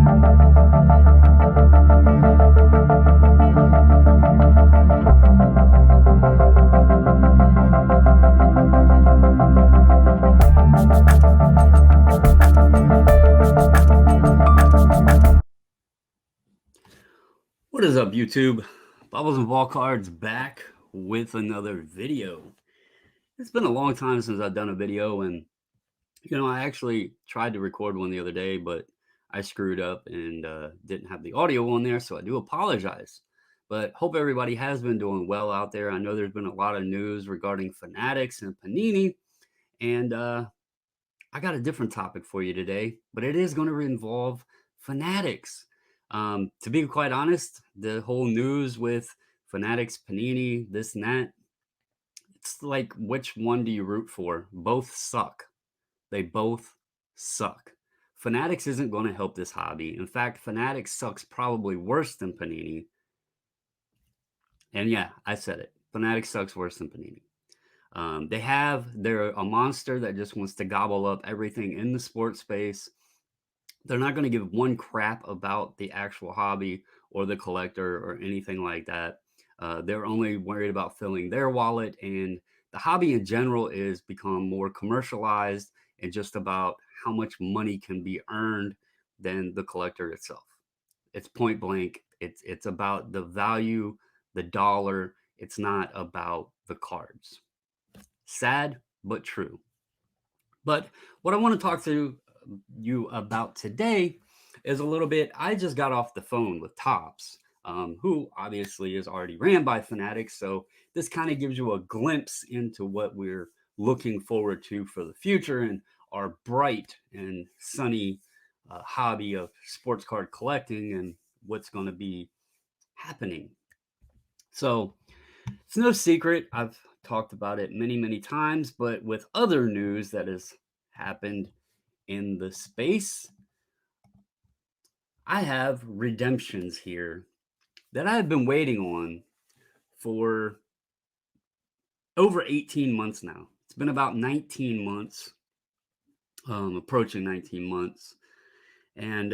What is up, YouTube? Bubbles and Ball Cards back with another video. It's been a long time since I've done a video, and I actually tried to record one the other day, but I screwed up and didn't have the audio on there, so I do apologize. But hope everybody has been doing well out there. I know there's been a lot of news regarding Fanatics and Panini, and I got a different topic for you today, but it is going to involve Fanatics. To be quite honest, the whole news with Fanatics, Panini, this and that, it's like, which one do you root for? Both suck. They both suck. Fanatics isn't going to help this hobby. In fact, Fanatics sucks probably worse than Panini. And yeah, I said it. Fanatics sucks worse than Panini. They're a monster that just wants to gobble up everything in the sports space. They're not going to give one crap about the actual hobby or the collector or anything like that. They're only worried about filling their wallet, and the hobby in general is become more commercialized and just about how much money can be earned than the collector itself. It's point blank. It's about the value, the dollar. It's not about the cards. Sad, but true. But what I want to talk to you about today is a little bit. I just got off the phone with Topps, who obviously is already ran by Fanatics. So this kind of gives you a glimpse into what we're looking forward to for the future and our bright and sunny hobby of sports card collecting and what's going to be happening. So it's no secret. I've talked about it many, many times, but with other news that has happened in the space, I have redemptions here that I've been waiting on for over 18 months now. It's been about 19 months, approaching 19 months. And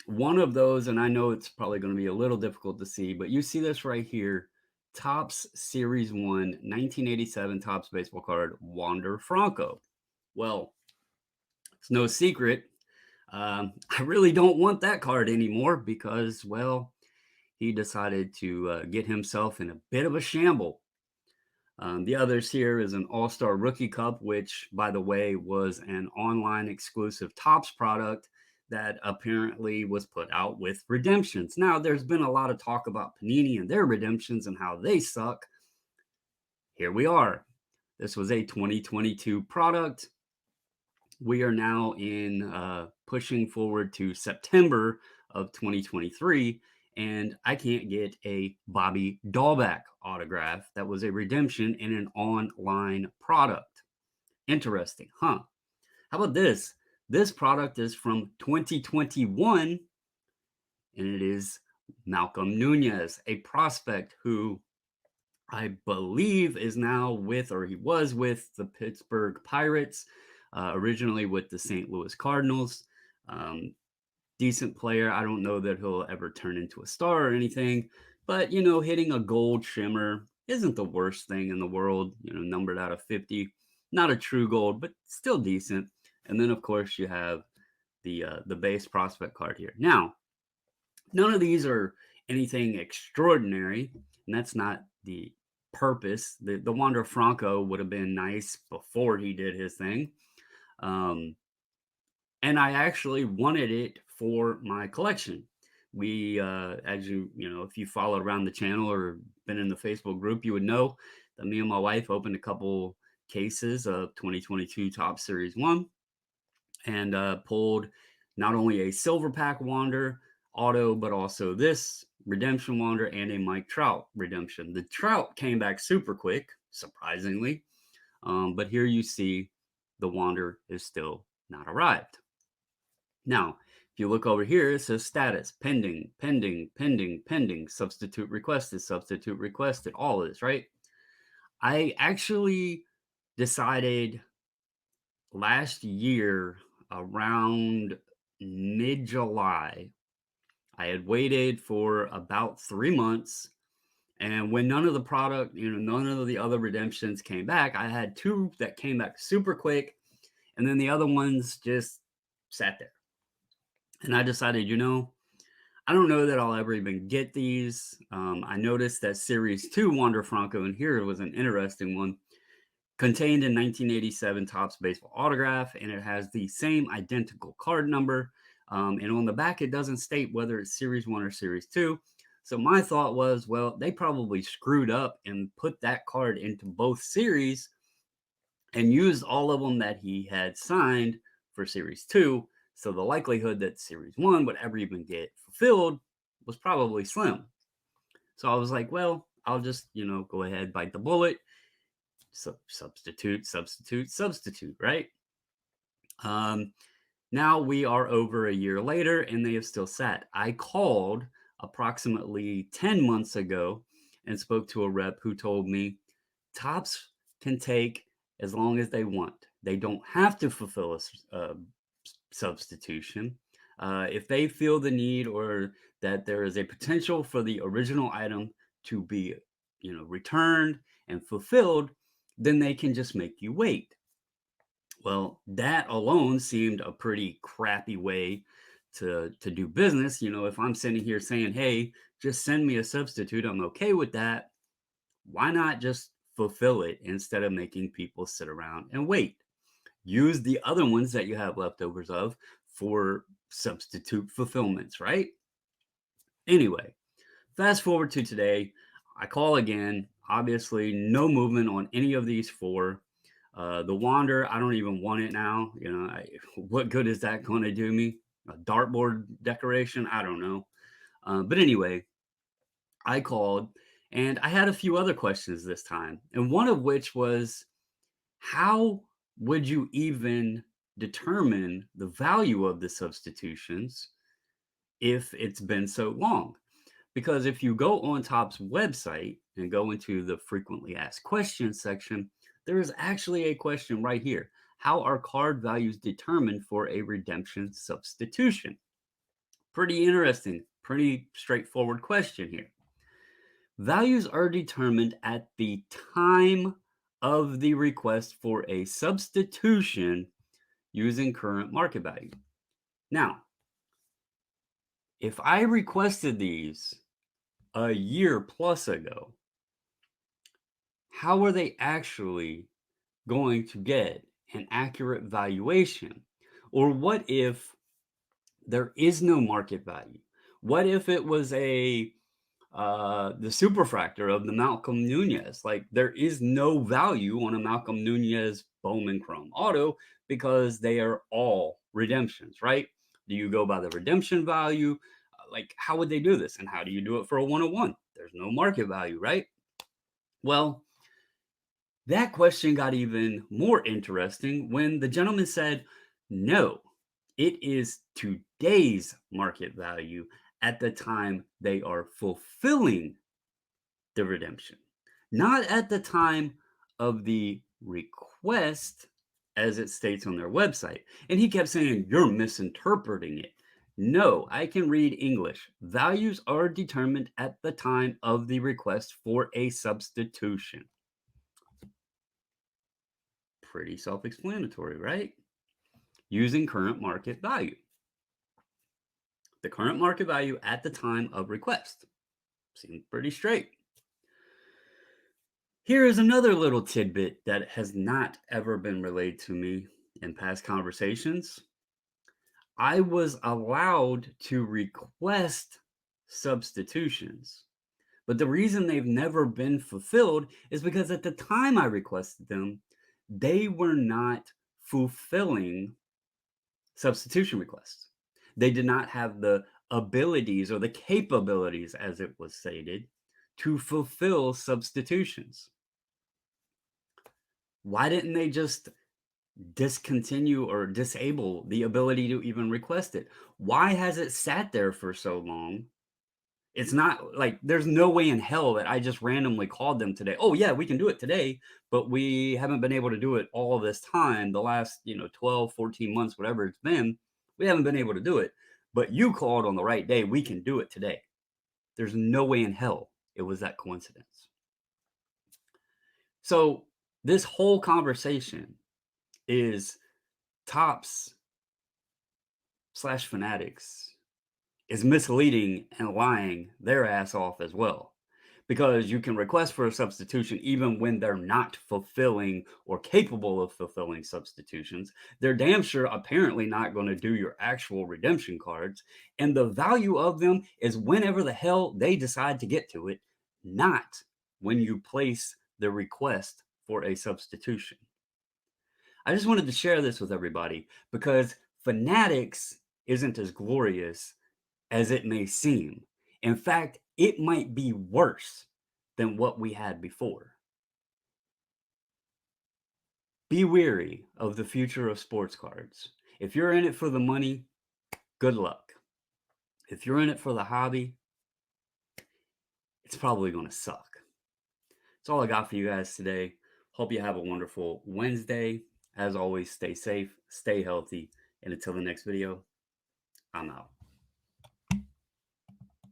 one of those, and I know it's probably going to be a little difficult to see, but you see this right here. Topps Series 1, 1987 Topps baseball card, Wander Franco. Well, it's no secret. I really don't want that card anymore because, well, he decided to get himself in a bit of a shamble. The others here is an All-Star Rookie Cup, which, by the way, was an online exclusive Topps product that apparently was put out with redemptions. Now, there's been a lot of talk about Panini and their redemptions and how they suck. Here we are. This was a 2022 product. We are now in pushing forward to September of 2023, and I can't get a Bobby Dahlbeck autograph that was a redemption in an online product. Interesting, huh? How about this? This product is from 2021, and it is Malcolm Nunez, a prospect who I believe is now with, or he was with, the Pittsburgh Pirates, originally with the St. Louis Cardinals. Decent player. I don't know that he'll ever turn into a star or anything, but, hitting a gold shimmer isn't the worst thing in the world, numbered out of 50. Not a true gold, but still decent. And then, of course, you have the base prospect card here. Now, none of these are anything extraordinary, and that's not the purpose. The Wander Franco would have been nice before he did his thing. And I actually wanted it for my collection. We, as if you followed around the channel or been in the Facebook group, you would know that me and my wife opened a couple cases of 2022 Topps Series 1 and pulled not only a silver pack Wander auto, but also this redemption Wander and a Mike Trout redemption. The Trout came back super quick, surprisingly. But here you see the Wander is still not arrived. Now, if you look over here, it says status, pending, pending, pending, pending, substitute requested, all of this, right? I actually decided last year around mid-July. I had waited for about 3 months. And when none of the product, none of the other redemptions came back, I had two that came back super quick. And then the other ones just sat there. And I decided, I don't know that I'll ever even get these. I noticed that Series 2 Wander Franco, and here was an interesting one, contained in 1987 Topps baseball autograph, and it has the same identical card number. And on the back, it doesn't state whether it's Series 1 or Series 2. So my thought was, well, they probably screwed up and put that card into both series and used all of them that he had signed for Series 2. So the likelihood that Series 1 would ever even get fulfilled was probably slim. So I was like, well, I'll just, go ahead, bite the bullet, substitute, right? Now we are over a year later and they have still sat. I called approximately 10 months ago and spoke to a rep who told me Topps can take as long as they want. They don't have to fulfill a substitution. If they feel the need or that there is a potential for the original item to be, returned and fulfilled, then they can just make you wait. Well, that alone seemed a pretty crappy way to do business. If I'm sitting here saying, hey, just send me a substitute, I'm okay with that. Why not just fulfill it instead of making people sit around and wait? Use the other ones that you have leftovers of for substitute fulfillments, right? Anyway, fast forward to today. I call again. Obviously, no movement on any of these four. The Wander, I don't even want it now. What good is that going to do me? A dartboard decoration? I don't know. But anyway, I called and I had a few other questions this time. And one of which was, how would you even determine the value of the substitutions if it's been so long? Because if you go on Topps website and go into the frequently asked questions section, there is actually a question right here. How are card values determined for a redemption substitution? Pretty interesting, pretty straightforward question here. Values are determined at the time of the request for a substitution using current market value. Now, if I requested these a year plus ago, how are they actually going to get an accurate valuation? Or what if there is no market value? What if it was the superfractor of the Malcolm Nunez? Like, there is no value on a Malcolm Nunez Bowman Chrome auto because they are all redemptions, right? Do you go by the redemption value? Like, how would they do this? And how do you do it for a 101? There's no market value, right? Well, that question got even more interesting when the gentleman said, no, it is today's market value at the time they are fulfilling the redemption, not at the time of the request as it states on their website. And he kept saying, you're misinterpreting it. No, I can read English. Values are determined at the time of the request for a substitution. Pretty self-explanatory, right? Using current market value. The current market value at the time of request. Seems pretty straight. Here is another little tidbit that has not ever been relayed to me in past conversations. I was allowed to request substitutions, but the reason they've never been fulfilled is because at the time I requested them, they were not fulfilling substitution requests. They did not have the abilities or the capabilities, as it was stated, to fulfill substitutions. Why didn't they just discontinue or disable the ability to even request it? Why has it sat there for so long? It's not like there's no way in hell that I just randomly called them today. Oh yeah, we can do it today, but we haven't been able to do it all this time, the last, 12, 14 months, whatever it's been. We haven't been able to do it, but you called on the right day. We can do it today. There's no way in hell it was that coincidence. So, this whole conversation is Tops slash Fanatics is misleading and lying their ass off as well. Because you can request for a substitution even when they're not fulfilling or capable of fulfilling substitutions. They're damn sure apparently not going to do your actual redemption cards. And the value of them is whenever the hell they decide to get to it, not when you place the request for a substitution. I just wanted to share this with everybody because Fanatics isn't as glorious as it may seem. In fact, it might be worse than what we had before. Be wary of the future of sports cards. If you're in it for the money, good luck. If you're in it for the hobby, it's probably going to suck. That's all I got for you guys today. Hope you have a wonderful Wednesday. As always, stay safe, stay healthy, and until the next video, I'm out.